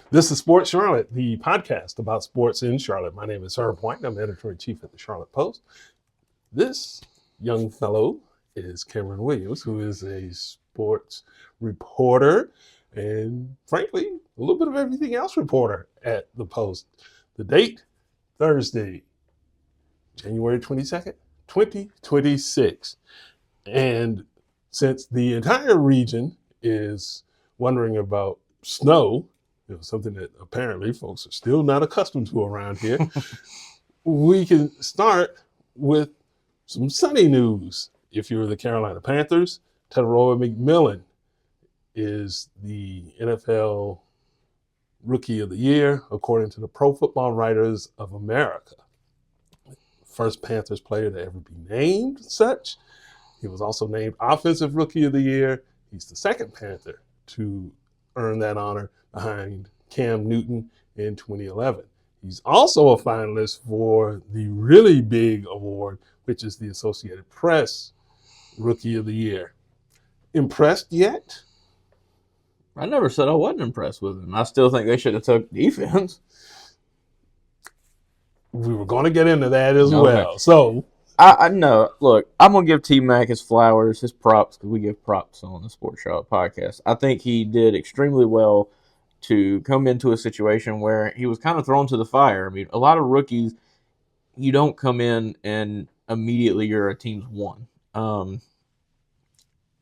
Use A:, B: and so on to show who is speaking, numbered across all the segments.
A: This is Sports Charlotte, the podcast about sports in Charlotte. My name is Herb White. I'm editor-in-chief at the Charlotte Post. This young fellow is Cameron Williams, who is a sports reporter and, frankly, a little bit of everything else reporter at the Post. The date, Thursday, January 22nd, 2026. And since the entire region is wondering about snow, something that apparently folks are still not accustomed to around here, we can start with some sunny news. If you're the Carolina Panthers, Tetairoa McMillan is the NFL Rookie of the Year, according to the Pro Football Writers of America. First Panthers player to ever be named such. He was also named Offensive Rookie of the Year. He's the second Panther to earn that honor behind Cam Newton in 2011. He's also a finalist for the really big award, which is the Associated Press Rookie of the Year. Impressed yet?
B: I never said I wasn't impressed with him. I still think they should have took defense.
A: We were going to get into that as well. So
B: I know. Look, I'm going to give T-Mac his flowers, his props, because we give props on the Sports Charlotte podcast. I think he did extremely well to come into a situation where he was kind of thrown to the fire. I mean, a lot of rookies, you don't come in and immediately you're a team's one.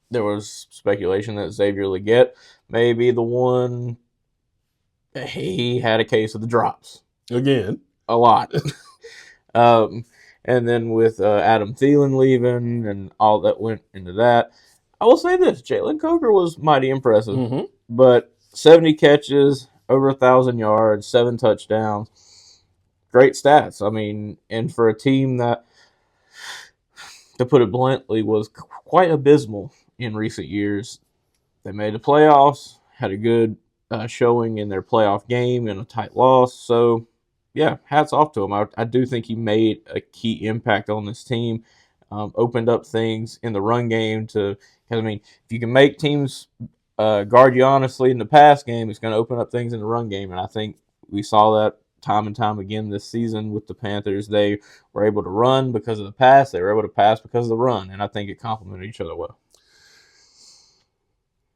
B: There was speculation that Xavier Leggett may be the one. He had a case of the drops.
A: Again.
B: A lot. And then with Adam Thielen leaving and all that went into that, I will say this: Jalen Coker was mighty impressive. But 70 catches, over 1,000 yards, 7 touchdowns, great stats. I mean, and for a team that, to put it bluntly, was quite abysmal in recent years, they made the playoffs, had a good showing in their playoff game in a tight loss. So, yeah, hats off to him. I do think he made a key impact on this team, opened up things in the run game because, I mean, if you can make teams guard you honestly in the pass game, it's going to open up things in the run game. And I think we saw that time and time again this season with the Panthers. They were able to run because of the pass. They were able to pass because of the run. And I think it complemented each other well.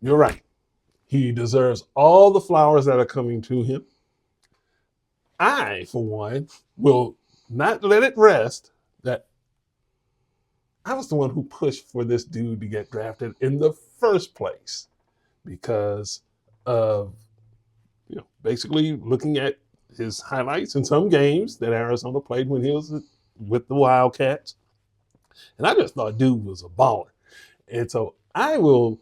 A: You're right. He deserves all the flowers that are coming to him. I, for one, will not let it rest that I was the one who pushed for this dude to get drafted in the first place because of, basically looking at his highlights in some games that Arizona played when he was with the Wildcats. And I just thought dude was a baller. And so I will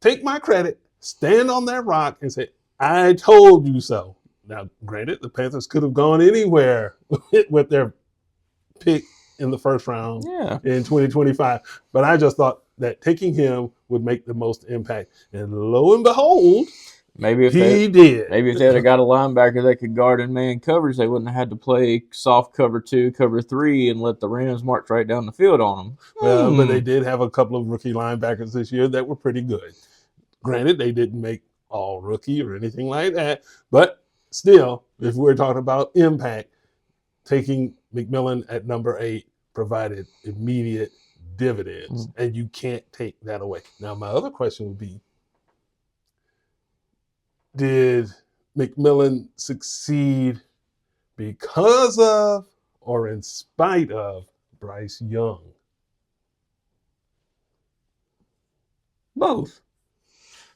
A: take my credit, stand on that rock, and say, I told you so. Now, granted, the Panthers could have gone anywhere with their pick in the first round in 2025. But I just thought that taking him would make the most impact. And lo and behold, he did.
B: Maybe if they had got a linebacker that could guard in man coverage, they wouldn't have had to play soft cover 2, cover 3, and let the Rams march right down the field on them.
A: Well, but they did have a couple of rookie linebackers this year that were pretty good. Granted, they didn't make all rookie or anything like that. But still, if we're talking about impact, taking McMillan at number 8 provided immediate dividends, and you can't take that away. Now, my other question would be, did McMillan succeed because of or in spite of Bryce Young?
B: Both.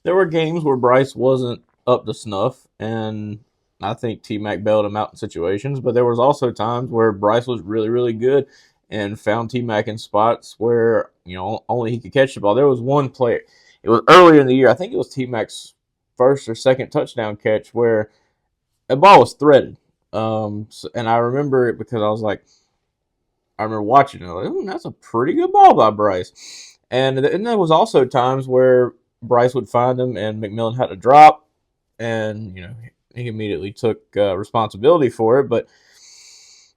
B: There were games where Bryce wasn't up to snuff, and I think T-Mac bailed him out in situations, but there was also times where Bryce was really, really good and found T-Mac in spots where, only he could catch the ball. There was one play, it was earlier in the year, I think it was T-Mac's first or second touchdown catch where the ball was threaded. And I remember it because I remember watching it, that's a pretty good ball by Bryce. And there was also times where Bryce would find him and McMillan had to drop, and, he immediately took responsibility for it. But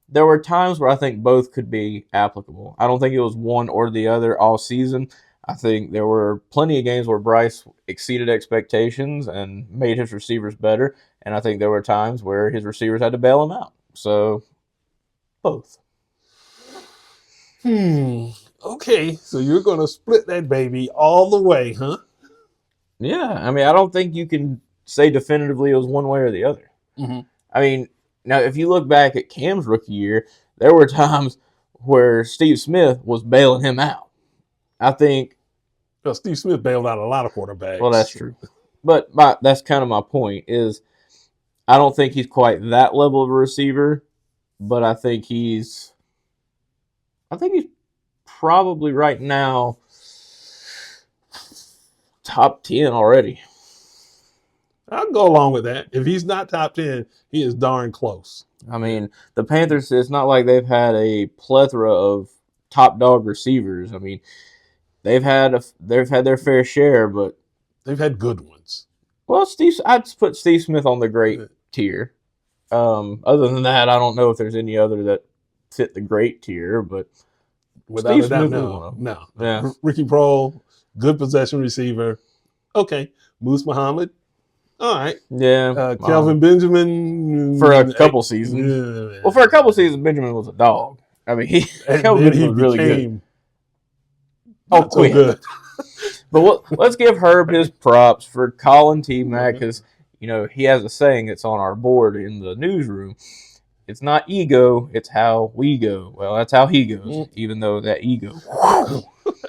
B: there were times where I think both could be applicable. I don't think it was one or the other all season. I think there were plenty of games where Bryce exceeded expectations and made his receivers better, and I think there were times where his receivers had to bail him out. So, both.
A: Okay, so you're going to split that baby all the way, huh?
B: Yeah, I mean, I don't think you can say definitively it was one way or the other.
A: Mm-hmm.
B: I mean, now if you look back at Cam's rookie year, there were times where Steve Smith was bailing him out. I think.
A: Well, Steve Smith bailed out a lot of quarterbacks.
B: Well, that's true. But that's kind of my point is I don't think he's quite that level of a receiver, but I think he's probably right now top 10 already.
A: I'll go along with that. If he's not top 10, he is darn close.
B: I mean, the Panthers, it's not like they've had a plethora of top dog receivers. I mean, they've had their fair share, but
A: they've had good ones.
B: Well, I'd put Steve Smith on the great tier. Other than that, I don't know if there's any other that fit the great tier, but
A: without a doubt, no.
B: Yeah.
A: Ricky Prohl, good possession receiver. Okay. Moose Muhammad. All right.
B: Yeah.
A: Kelvin Benjamin.
B: For a couple seasons. Yeah. Well, for a couple seasons, Benjamin was a dog. I mean, Kelvin Benjamin was really good.
A: Oh, so good.
B: But let's give Herb his props for calling T-Mac because, he has a saying that's on our board in the newsroom. It's not ego, it's how we go. Well, that's how he goes, even though that ego.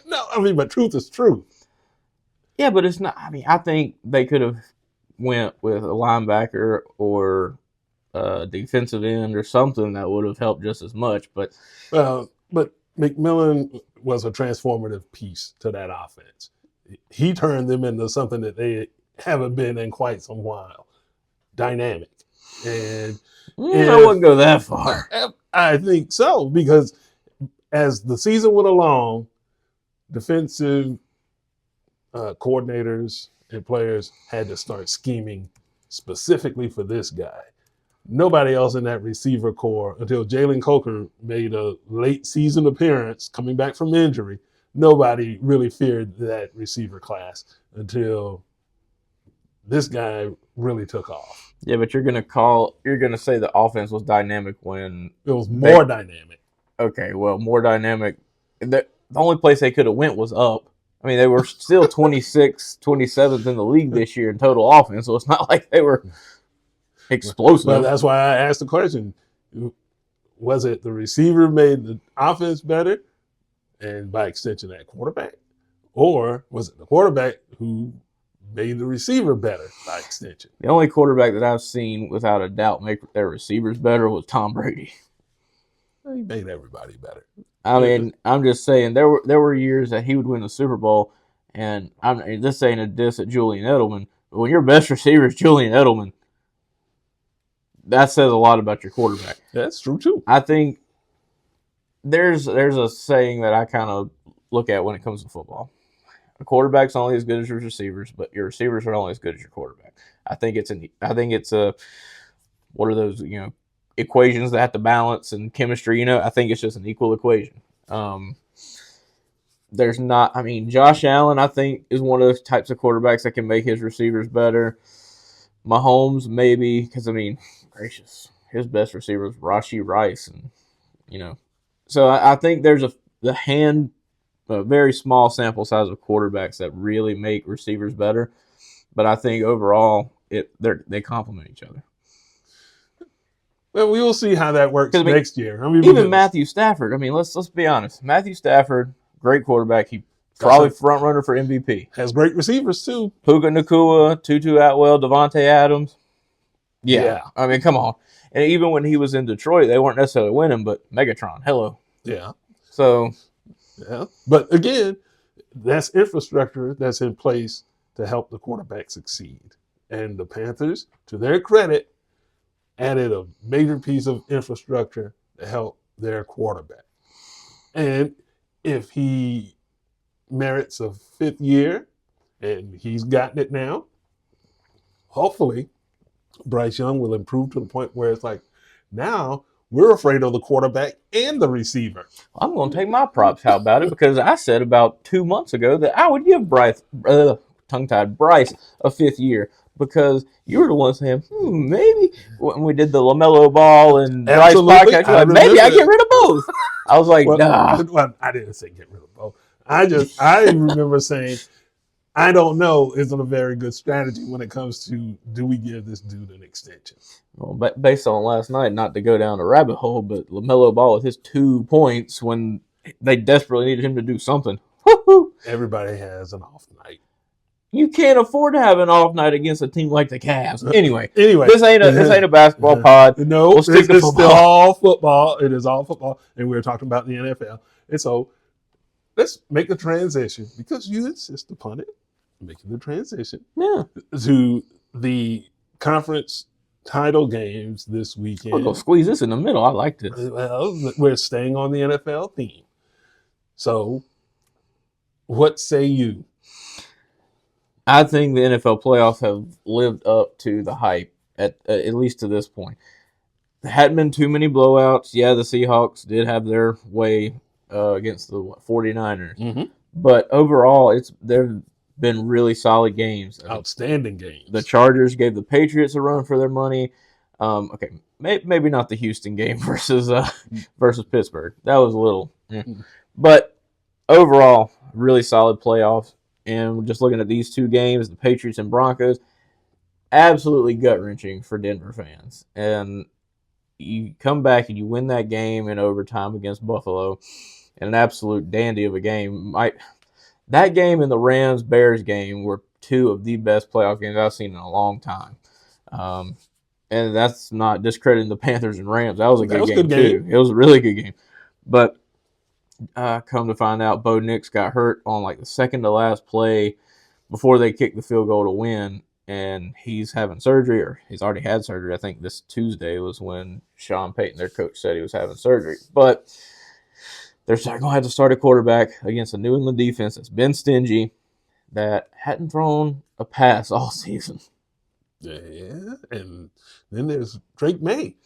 A: No, but truth is truth.
B: Yeah, but it's not. I mean, I think they could have went with a linebacker or a defensive end or something that would have helped just as much. But
A: McMillan was a transformative piece to that offense. He turned them into something that they haven't been in quite some while. Dynamic. And
B: I wouldn't go that far.
A: I think so, because as the season went along, defensive coordinators and players had to start scheming specifically for this guy. Nobody else in that receiver core, until Jalen Coker made a late season appearance coming back from injury, nobody really feared that receiver class until this guy really took off.
B: Yeah, but you're gonna say the offense was dynamic when
A: it was more dynamic.
B: Okay, well, more dynamic. The only place they could have went was up. I mean, they were still 26th, 27th in the league this year in total offense, so it's not like they were explosive.
A: Well, that's why I asked the question. Was it the receiver made the offense better, and by extension that quarterback? Or was it the quarterback who made the receiver better by extension?
B: The only quarterback that I've seen without a doubt make their receivers better was Tom Brady.
A: He made everybody better.
B: I mean, I'm just saying there were years that he would win the Super Bowl, and this ain't a diss at Julian Edelman, but when your best receiver is Julian Edelman, that says a lot about your quarterback.
A: That's true too.
B: I think there's a saying that I kind of look at when it comes to football. A quarterback's only as good as your receivers, but your receivers are only as good as your quarterback. I think it's what are those, equations that have to balance and chemistry, I think it's just an equal equation. There's not, Josh Allen, I think, is one of those types of quarterbacks that can make his receivers better. Mahomes, maybe, because, gracious, his best receiver was Rashee Rice, and, So I think there's a very small sample size of quarterbacks that really make receivers better. But I think overall, they complement each other.
A: Well, we will see how that works next year.
B: Even Matthew Stafford. Let's be honest. Matthew Stafford, great quarterback. He probably front runner for MVP.
A: Has great receivers too.
B: Puka Nacua, Tutu Atwell, Devontae Adams. Yeah. Come on. And even when he was in Detroit, they weren't necessarily winning, but Megatron, hello.
A: Yeah.
B: So.
A: Yeah. But again, that's infrastructure that's in place to help the quarterback succeed. And the Panthers, to their credit, added a major piece of infrastructure to help their quarterback. And if he merits a fifth year, and he's gotten it now, hopefully Bryce Young will improve to the point where it's like, now we're afraid of the quarterback and the receiver.
B: I'm going to take my props. How about it? Because I said about 2 months ago that I would give Bryce a 5th year, because you were the one saying, maybe when we did the LaMelo Ball and Bryce podcast, you're like, maybe I get rid of both. I was like, nah.
A: Well, I didn't say get rid of both. I remember saying, I don't know isn't a very good strategy when it comes to, do we give this dude an extension?
B: Well, based on last night, not to go down a rabbit hole, but LaMelo Ball with his 2 points when they desperately needed him to do something. Woo-hoo.
A: Everybody has an off night.
B: You can't afford to have an off night against a team like the Cavs. Anyway, this ain't a basketball pod.
A: No, it's still all football. It is all football, and we're talking about the NFL. And so let's make the transition, because you insist upon it, making the transition to the conference title games this weekend.
B: We're going to squeeze this in the middle. I like this.
A: Well, we're staying on the NFL theme. So what say you?
B: I think the NFL playoffs have lived up to the hype, at least to this point. There hadn't been too many blowouts. Yeah, the Seahawks did have their way against the 49ers. Mm-hmm. But overall, they've been really solid games.
A: Outstanding games.
B: The Chargers gave the Patriots a run for their money. Okay, maybe not the Houston game versus Pittsburgh. That was a little. But overall, really solid playoffs. And just looking at these 2 games, the Patriots and Broncos, absolutely gut-wrenching for Denver fans. And you come back and you win that game in overtime against Buffalo, and an absolute dandy of a game. That game and the Rams-Bears game were 2 of the best playoff games I've seen in a long time. And that's not discrediting the Panthers and Rams. That was a good game, too. It was a really good game. But come to find out, Bo Nix got hurt on like the second to last play before they kicked the field goal to win, and he's having surgery, or he's already had surgery. I think this Tuesday was when Sean Payton, their coach, said he was having surgery. But they're going to have to start a quarterback against a New England defense that's been stingy, that hadn't thrown a pass all season.
A: Yeah, and then there's Drake May.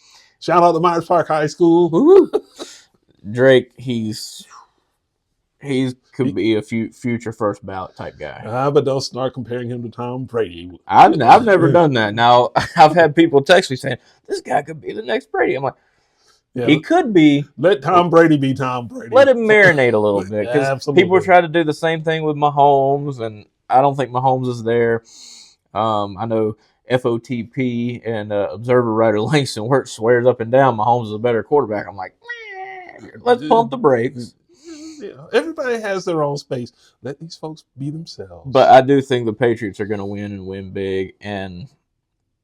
A: Shout out to Myers Park High School.
B: Drake, he could be a future first ballot type guy.
A: But don't start comparing him to Tom Brady.
B: I've never done that. Now, I've had people text me saying, this guy could be the next Brady. I'm like, he could be.
A: Let Tom Brady be Tom Brady.
B: Let him marinate a little bit. Because people try to do the same thing with Mahomes, and I don't think Mahomes is there. I know FOTP and Observer writer Langston Wirtz swears up and down Mahomes is a better quarterback. I'm like, let's pump the brakes.
A: Everybody has their own space. Let these folks be themselves.
B: But I do think the Patriots are going to win and win big. And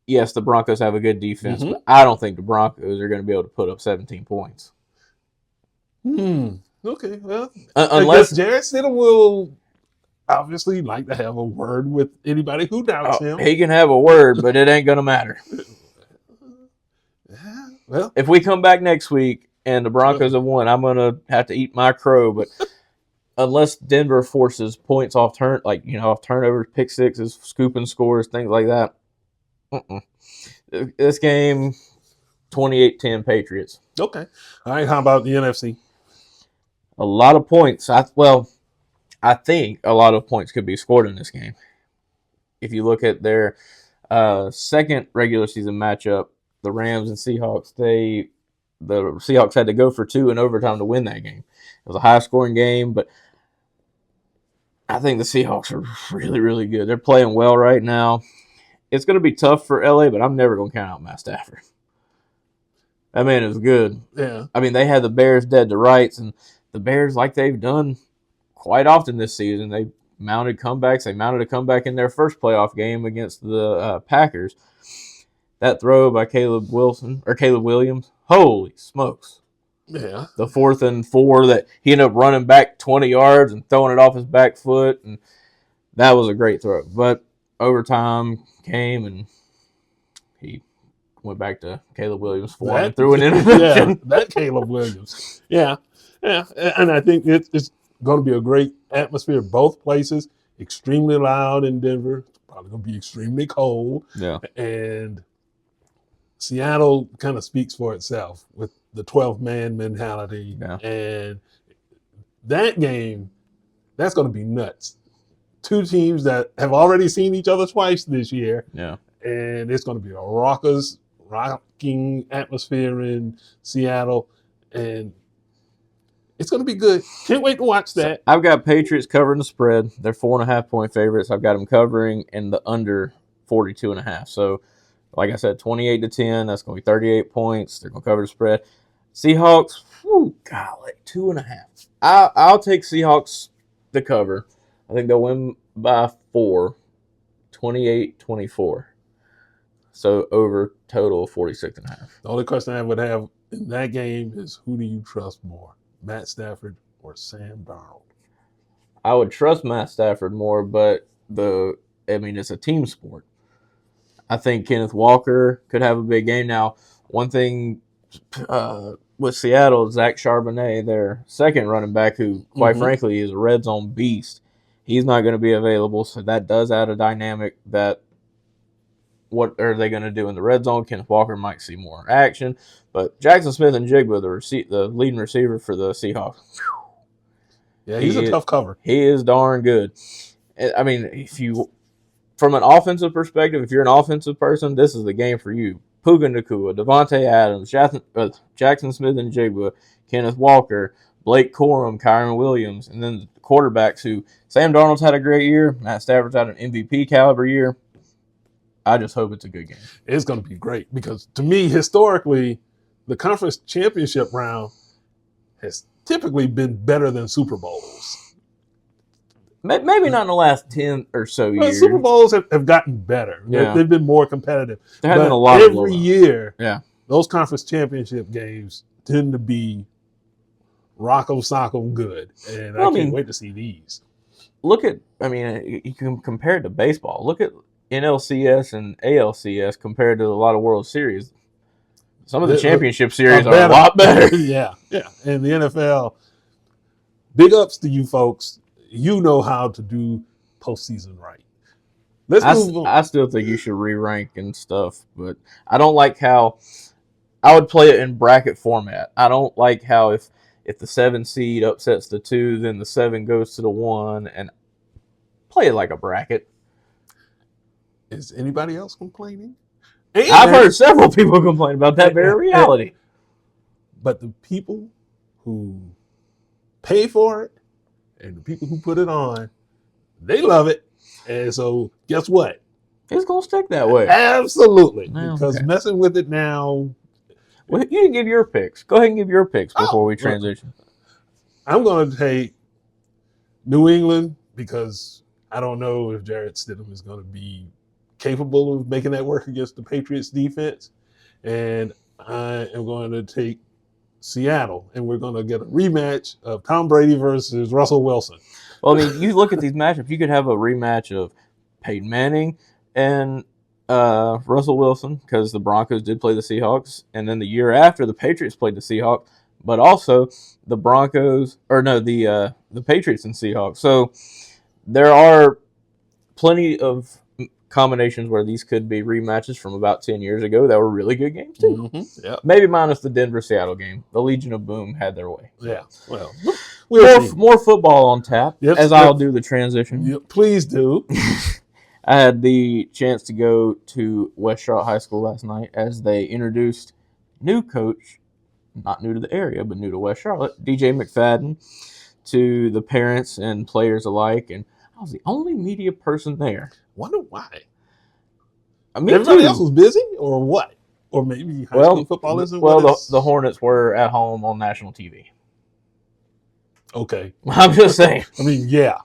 B: yes, the Broncos have a good defense, but I don't think the Broncos are going to be able to put up 17 points.
A: Okay, well,
B: unless
A: Jarrett Stidham will obviously like to have a word with anybody who doubts him.
B: He can have a word, but it ain't going to matter.
A: Well,
B: if we come back next week and the Broncos have won, I'm going to have to eat my crow. But unless Denver forces points off turnovers, pick sixes, scooping scores, things like that, this game, 28-10 Patriots.
A: Okay. All right, how about the NFC?
B: A lot of points. I think a lot of points could be scored in this game. If you look at their second regular season matchup, the Rams and Seahawks, the Seahawks had to go for 2 in overtime to win that game. It was a high-scoring game, but I think the Seahawks are really, really good. They're playing well right now. It's going to be tough for LA, but I'm never going to count out Matt Stafford. That man is good.
A: Yeah.
B: I mean, they had the Bears dead to rights, and the Bears, like they've done quite often this season, they mounted comebacks. They mounted a comeback in their first playoff game against the Packers. That throw by Caleb Williams, holy smokes.
A: Yeah.
B: The 4th and 4 that he ended up running back 20 yards and throwing it off his back foot, and that was a great throw. But overtime came, and he went back to Caleb Williams for and threw an interception.
A: Yeah, that Caleb Williams. Yeah. And I think it's going to be a great atmosphere both places. Extremely loud in Denver. It's probably going to be extremely cold.
B: Yeah.
A: And Seattle kind of speaks for itself with the 12-man mentality.
B: Yeah.
A: And that game, that's going to be nuts. Two teams that have already seen each other twice this year.
B: Yeah.
A: And it's going to be a rocking atmosphere in Seattle. And it's going to be good. Can't wait to watch that.
B: So I've got Patriots covering the spread. They're 4.5-point favorites. I've got them covering in the under 42.5. So, like I said, 28-10. That's going to be 38 points. They're going to cover the spread. Seahawks, golly, 2.5. I'll take Seahawks to cover. I think they'll win by 4, 28-24. So over total 46.5.
A: The only question I would have in that game is, who do you trust more, Matt Stafford or Sam Darnold?
B: I would trust Matt Stafford more, but it's a team sport. I think Kenneth Walker could have a big game. Now, one thing with Seattle, Zach Charbonnet, their second running back, who, quite frankly, is a red zone beast, he's not going to be available, so that does add a dynamic that what are they going to do in the red zone? Kenneth Walker might see more action, but Jackson Smith-Njigba, the leading receiver for the Seahawks,
A: yeah, he's a tough cover.
B: He is darn good. I mean, from an offensive perspective, if you're an offensive person, this is the game for you. Puka Nacua, Devontae Adams, Jackson Smith-Njigba, Kenneth Walker, Blake Corum, Kyron Williams, and then the quarterbacks who Sam Darnold's had a great year. Matt Stafford's had an MVP caliber year. I just hope it's a good game.
A: It's going to be great because, to me, historically, the conference championship round has typically been better than Super Bowls.
B: Maybe not in the last 10 or so years.
A: Super Bowls have gotten better.
B: Yeah.
A: They've been more competitive.
B: There has been a lot of
A: every year,
B: yeah,
A: those conference championship games tend to be Rocco Socko good. And I can't wait to see these.
B: You can compare it to baseball. Look at NLCS and ALCS compared to a lot of World Series. Some of the championship series are a lot better.
A: Yeah. And the NFL, big ups to you folks. You know how to do postseason right. Let's move on.
B: I still think you should re-rank and stuff, but I don't like how I would play it in bracket format. I don't like how if the 7 seed upsets the 2, then the 7 goes to the 1, and play it like a bracket.
A: Is anybody else complaining?
B: I've heard several people complain about that very reality.
A: But the people who pay for it and the people who put it on, they love it. And so guess what?
B: It's going to stick that way.
A: Absolutely. Because messing with it now.
B: Well, you can give your picks. Go ahead and give your picks before we transition.
A: I'm going to take New England because I don't know if Jarrett Stidham is going to be capable of making that work against the Patriots defense. And I am going to take Seattle, and we're going to get a rematch of Tom Brady versus Russell Wilson.
B: Well, you look at these matchups, you could have a rematch of Peyton Manning and Russell Wilson because the Broncos did play the Seahawks, and then the year after the Patriots played the Seahawks, but also the Patriots and Seahawks. So there are plenty of combinations where these could be rematches from about 10 years ago that were really good games too.
A: Yep.
B: Maybe minus the Denver-Seattle game. The Legion of Boom had their way.
A: Yeah. Well,
B: more football on tap, I'll do the transition.
A: Yep, please do.
B: I had the chance to go to West Charlotte High School last night as they introduced new coach, not new to the area, but new to West Charlotte, DJ McFadden, to the parents and players alike. And I was the only media person there.
A: Wonder why.
B: Everybody
A: else was busy, or what? Or maybe high school football isn't.
B: Well, the Hornets were at home on national TV.
A: Okay,
B: I'm just saying.
A: I mean, yeah,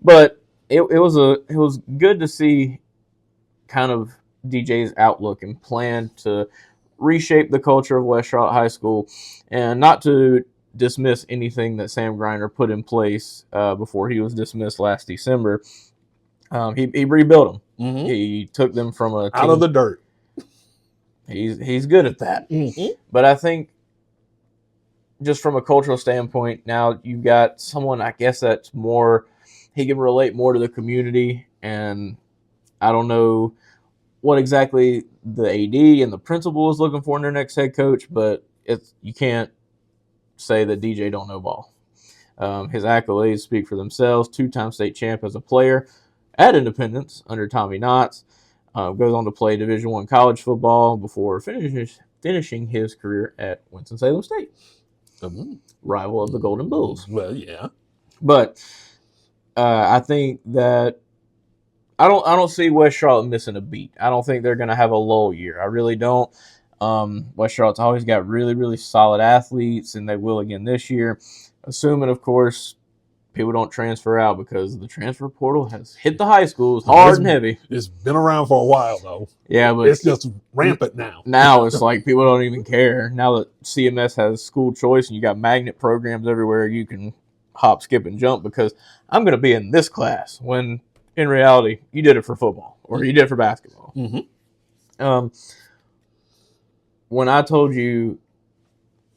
B: but it was good to see kind of DJ's outlook and plan to reshape the culture of West Charlotte High School, and not to dismiss anything that Sam Griner put in place before he was dismissed last December. He rebuilt them. Mm-hmm. He took them from a team.
A: Out of the dirt.
B: He's good at that.
A: Mm-hmm.
B: But I think just from a cultural standpoint, now you've got someone, I guess, that's more, he can relate more to the community. And I don't know what exactly the AD and the principal is looking for in their next head coach, but you can't say that DJ don't know ball. His accolades speak for themselves. 2-time state champ as a player at Independence under Tommy Knotts. Goes on to play Division I college football before finishing his career at Winston-Salem State, rival of the Golden Bulls.
A: Well, yeah.
B: But I think that I don't see West Charlotte missing a beat. I don't think they're going to have a lull year. I really don't. West Charlotte's always got really, really solid athletes, and they will again this year. Assuming, of course, people don't transfer out, because the transfer portal has hit the high schools hard and heavy.
A: It's been around for a while, though.
B: Yeah, but
A: it's just rampant now.
B: Now it's like people don't even care. Now that CMS has school choice and you got magnet programs everywhere, you can hop, skip, and jump because I'm going to be in this class, when in reality, you did it for football or you did it for basketball.
A: Mm-hmm.
B: When I told you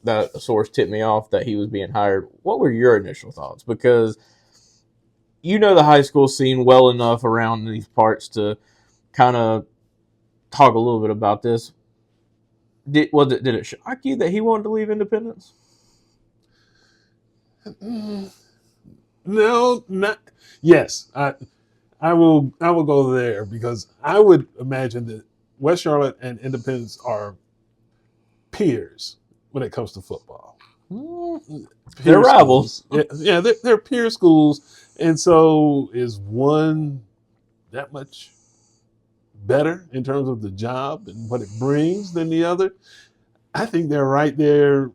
B: that a source tipped me off that he was being hired, what were your initial thoughts? Because you know the high school scene well enough around these parts to kind of talk a little bit about this. Did it shock you that he wanted to leave Independence?
A: No, not. Yes, I will go there, because I would imagine that West Charlotte and Independence are peers when it comes to football.
B: They're rivals.
A: Yeah, they're peer schools, and so is one that much better in terms of the job and what it brings than the other? I think they're right there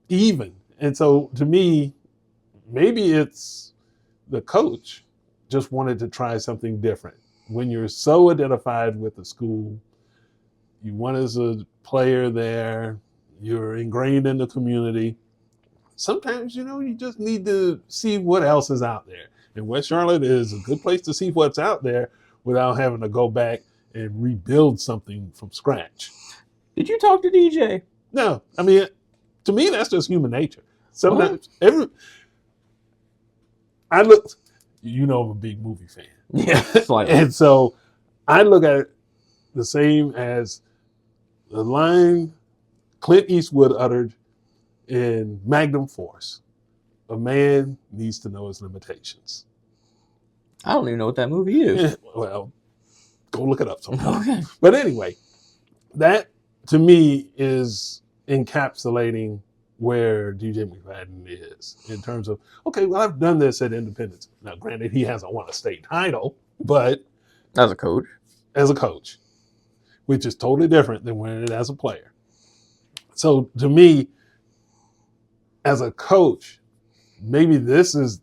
A: even. And so to me, maybe it's the coach just wanted to try something different. When you're so identified with the school, you want as a player there, you're ingrained in the community. Sometimes, you just need to see what else is out there. And West Charlotte is a good place to see what's out there without having to go back and rebuild something from scratch.
B: Did you talk to DJ?
A: No. I mean, to me, that's just human nature. Sometimes, I'm a big movie fan.
B: Yeah, slightly.
A: And so I look at it the same as the line Clint Eastwood uttered in Magnum Force. A man needs to know his limitations.
B: I don't even know what that movie is.
A: Well, go look it up sometime.
B: Okay.
A: But anyway, that to me is encapsulating where DJ McFadden is in terms of, okay, well, I've done this at Independence. Now, granted, he hasn't won a state title, but
B: as a coach,
A: which is totally different than winning it as a player. So to me, as a coach, maybe this is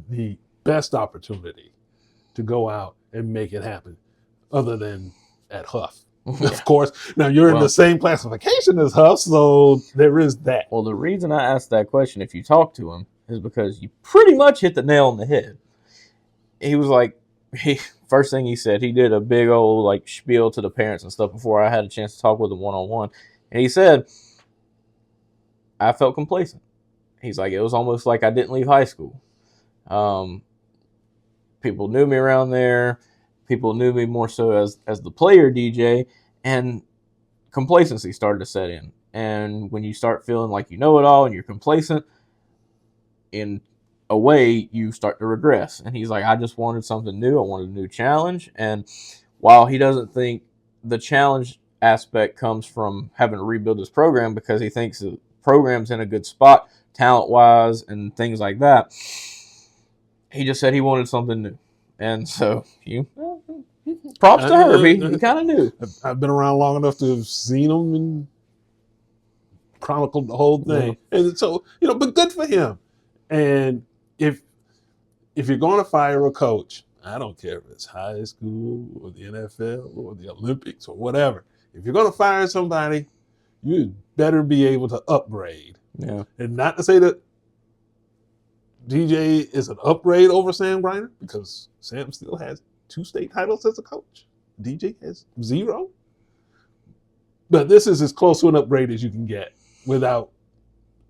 A: the best opportunity to go out and make it happen, other than at Huff. Yeah. Of course. Now, you're in the same classification as Huff, so there is that.
B: Well, the reason I asked that question, if you talk to him, is because you pretty much hit the nail on the head. He was like, first thing he said, he did a big old spiel to the parents and stuff before I had a chance to talk with him one-on-one. And he said, I felt complacent. He's like, it was almost like I didn't leave high school. People knew me around there. People knew me more so as the player DJ, and complacency started to set in. And when you start feeling like you know it all and you're complacent, in a way, you start to regress. And he's like, I just wanted something new. I wanted a new challenge. And while he doesn't think the challenge aspect comes from having to rebuild his program, because he thinks the program's in a good spot, talent-wise and things like that, he just said he wanted something new. And so, props to Herbie. He kind of knew.
A: I've been around long enough to have seen him and chronicled the whole thing. Yeah. And so, but good for him. And if you're going to fire a coach, I don't care if it's high school or the NFL or the Olympics or whatever. If you're going to fire somebody, you better be able to upgrade.
B: Yeah.
A: And not to say that DJ is an upgrade over Sam Griner, because Sam still has 2 state titles as a coach. DJ has 0. But this is as close to an upgrade as you can get without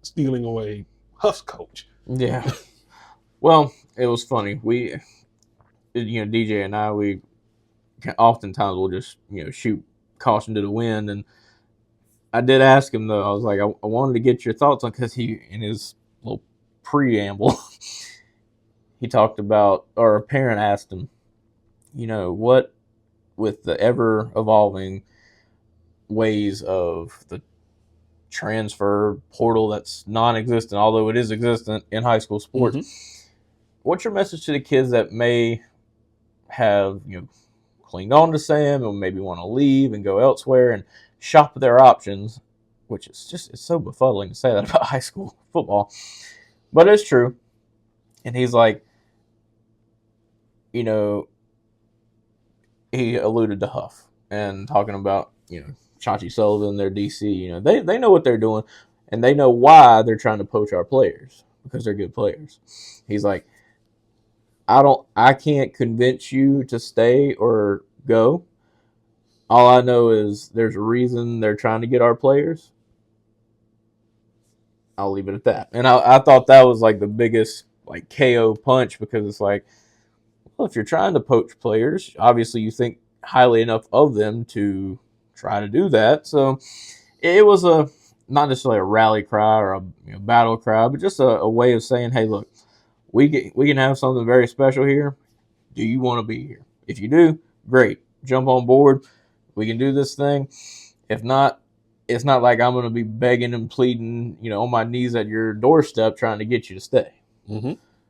A: stealing away Huff's coach.
B: oftentimes will just shoot caution to the wind. And I did ask him though. I was like, I wanted to get your thoughts on, because he, in his little preamble, he talked about, or a parent asked him, what, with the ever evolving ways of the transfer portal that's non-existent, although it is existent in high school sports. What's your message to the kids that may have clinged on to Sam and maybe want to leave and go elsewhere and shop their options, which is just, it's so befuddling to say that about high school football, but it's true. And he's like, he alluded to Huff and talking about Chauncey Sullivan, their DC. They know what they're doing, and they know why they're trying to poach our players, because they're good players. He's like, I can't convince you to stay or go. All I know is there's a reason they're trying to get our players. I'll leave it at that. And I thought that was like the biggest KO punch, because it's like, well, if you're trying to poach players, obviously you think highly enough of them to try to do that. So it was not necessarily a rally cry or a battle cry, but just a way of saying, hey, look, we can have something very special here. Do you want to be here? If you do, great. Jump on board. We can do this thing. If not, it's not like I'm going to be begging and pleading, on my knees at your doorstep trying to get you to stay.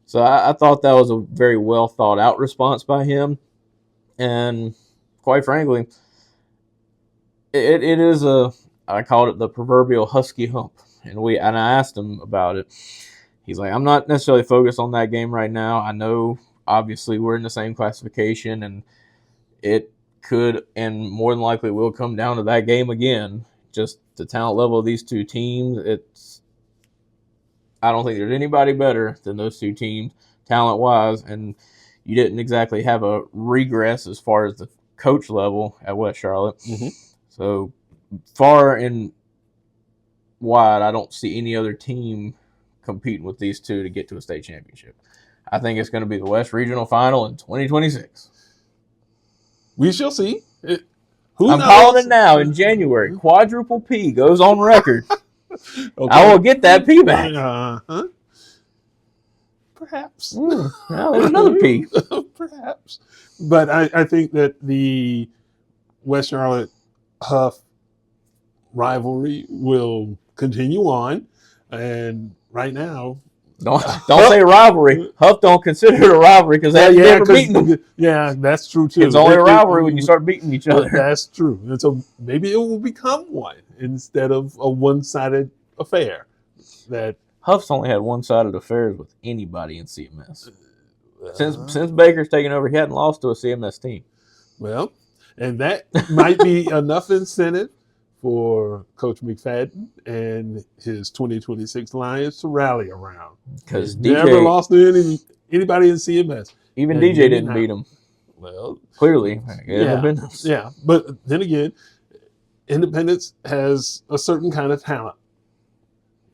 B: So I thought that was a very well thought out response by him. And quite frankly, it is I called it the proverbial husky hump. And I asked him about it. He's like, I'm not necessarily focused on that game right now. I know, obviously, we're in the same classification, and it could and more than likely will come down to that game again. Just the talent level of these two teams, I don't think there's anybody better than those two teams, talent-wise, and you didn't exactly have a regress as far as the coach level at West Charlotte. So far and wide, I don't see any other team competing with these two to get to a state championship. I think it's going to be the West Regional Final in 2026.
A: We shall see. I'm
B: calling it now in January. Quadruple P goes on record. Okay. I will get that P back.
A: Perhaps.
B: Well, there's another P.
A: Perhaps. But I think that the West Charlotte Huff rivalry will continue on. And right now,
B: don't say rivalry. Huff don't consider it a rivalry because they have never beaten them.
A: Yeah, that's true too.
B: It's only a rivalry when you start beating each other.
A: That's true. And so maybe it will become one instead of a one-sided affair. That
B: Huff's only had one-sided affairs with anybody in CMS. Since Baker's taken over, he hadn't lost to a CMS team.
A: Well, and that might be enough incentive for Coach McFadden and his 2026 Lions to rally around.
B: Because
A: DJ never lost to anybody in CMS.
B: Even DJ didn't beat him.
A: Well,
B: clearly.
A: Yeah. But then again, Independence has a certain kind of talent.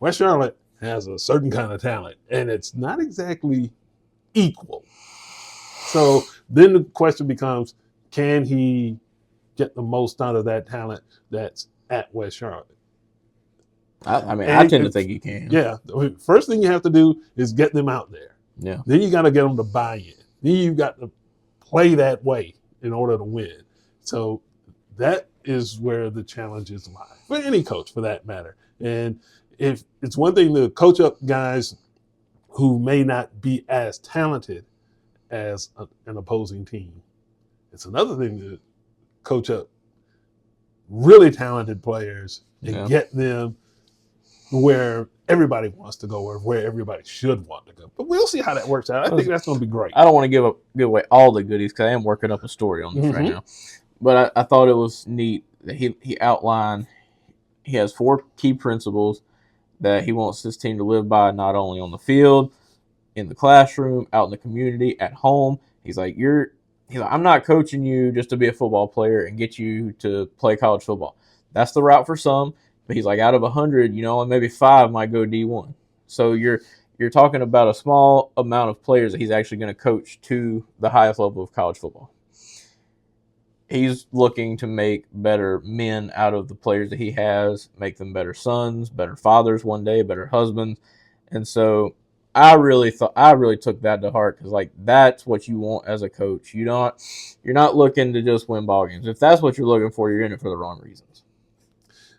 A: West Charlotte has a certain kind of talent, and it's not exactly equal. So then the question becomes, can he get the most out of that talent that's at West Charlotte?
B: I tend to think you can.
A: Yeah. First thing you have to do is get them out there.
B: Yeah.
A: Then you got to get them to buy in. Then you got to play that way in order to win. So that is where the challenges lie for any coach, for that matter. And if it's one thing to coach up guys who may not be as talented as an opposing team, it's another thing to coach up really talented players and get them where everybody wants to go or where everybody should want to go. But we'll see how that works out. I think that's going to be great.
B: I don't want to give away all the goodies because I am working up a story on this right now. But I thought it was neat that he outlined, he has 4 key principles that he wants his team to live by, not only on the field, in the classroom, out in the community, at home. He's like, I'm not coaching you just to be a football player and get you to play college football. That's the route for some. But he's like, out of 100, maybe 5 might go D1. So you're talking about a small amount of players that he's actually going to coach to the highest level of college football. he's looking to make better men out of the players that he has, make them better sons, better fathers one day, better husbands. And so I really took that to heart, because like that's what you want as a coach. You're not looking to just win ball games. If that's what you're looking for, you're in it for the wrong reasons.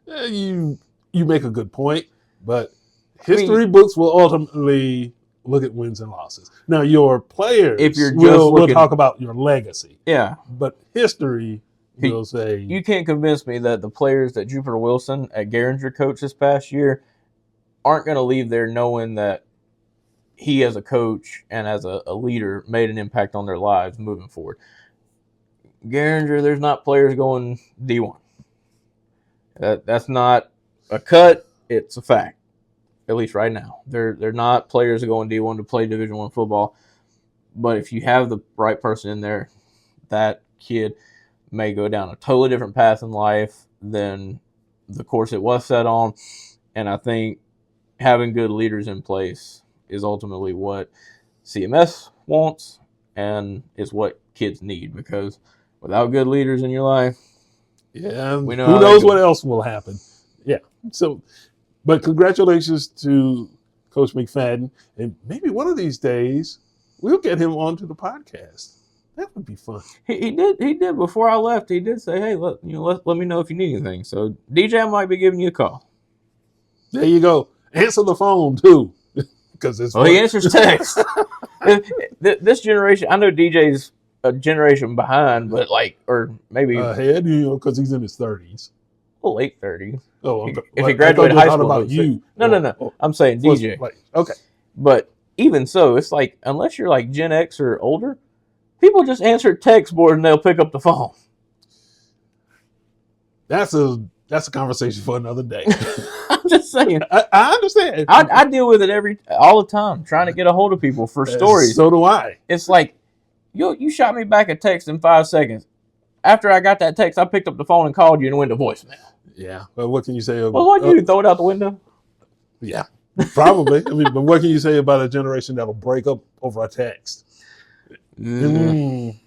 A: You make a good point, but history books will ultimately look at wins and losses. Now, your players will talk about your legacy.
B: Yeah.
A: But history will say...
B: You can't convince me that the players that Jupiter Wilson at Garinger coached this past year aren't going to leave there knowing that he as a coach and as a leader made an impact on their lives moving forward. Garinger, there's not players going D1. That's not a cut. It's a fact. At least right now, they're not players going D1 to play Division I football. But if you have the right person in there, that kid may go down a totally different path in life than the course it was set on. And I think having good leaders in place is ultimately what CMS wants and is what kids need, because without good leaders in your life,
A: who knows what else will happen. Yeah. So, but congratulations to Coach McFadden, and maybe one of these days we'll get him onto the podcast. That would be fun.
B: He did before I left. He did say, "Hey, let me know if you need anything." So DJ might be giving you a call.
A: There you go. Answer the phone too, because
B: he answers text. This generation, I know DJ's a generation behind, but or maybe
A: ahead, because he's in his 30s.
B: Well, late 30s.
A: Oh,
B: if he graduated high school.
A: About you.
B: No. I'm saying DJ.
A: Okay.
B: But even so, it's like, unless you're like Gen X or older, people just answer text more than they'll pick up the phone.
A: That's a conversation for another day.
B: I'm just saying.
A: I understand.
B: I deal with it all the time, trying to get a hold of people for stories.
A: So do I.
B: It's like, you shot me back a text in 5 seconds. After I got that text, I picked up the phone and called you and went to voicemail.
A: Yeah. Well, what can you say?
B: Well, what do you throw it out the window?
A: Yeah, probably. But what can you say about a generation that'll break up over a text? Anyway,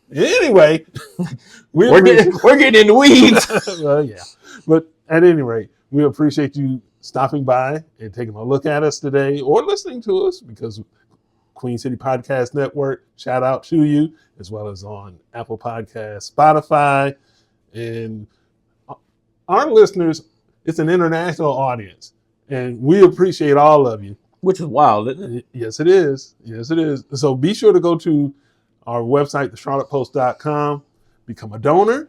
B: we're getting in the weeds.
A: Well, yeah. But at any rate, we appreciate you stopping by and taking a look at us today, or listening to us, because Queen City Podcast Network, shout out to you, as well as on Apple Podcasts, Spotify, and our listeners. It's an international audience, and we appreciate all of you.
B: Which is wild, isn't it?
A: Yes, it is. Yes, it is. So be sure to go to our website, thecharlottepost.com, become a donor,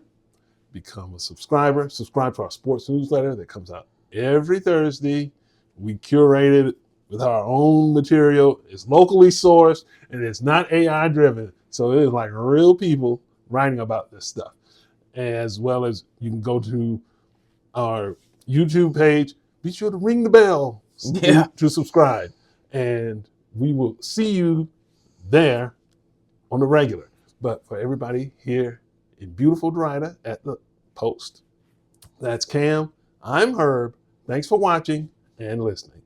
A: become a subscriber, subscribe to our sports newsletter that comes out every Thursday. We curate it with our own material. It's locally sourced, and it's not AI driven. So it is like real people writing about this stuff. As well as you can go to our YouTube page. Be sure to ring the bell to subscribe. And we will see you there on the regular. But for everybody here in beautiful Derrida at the Post, that's Cam. I'm Herb. Thanks for watching and listening.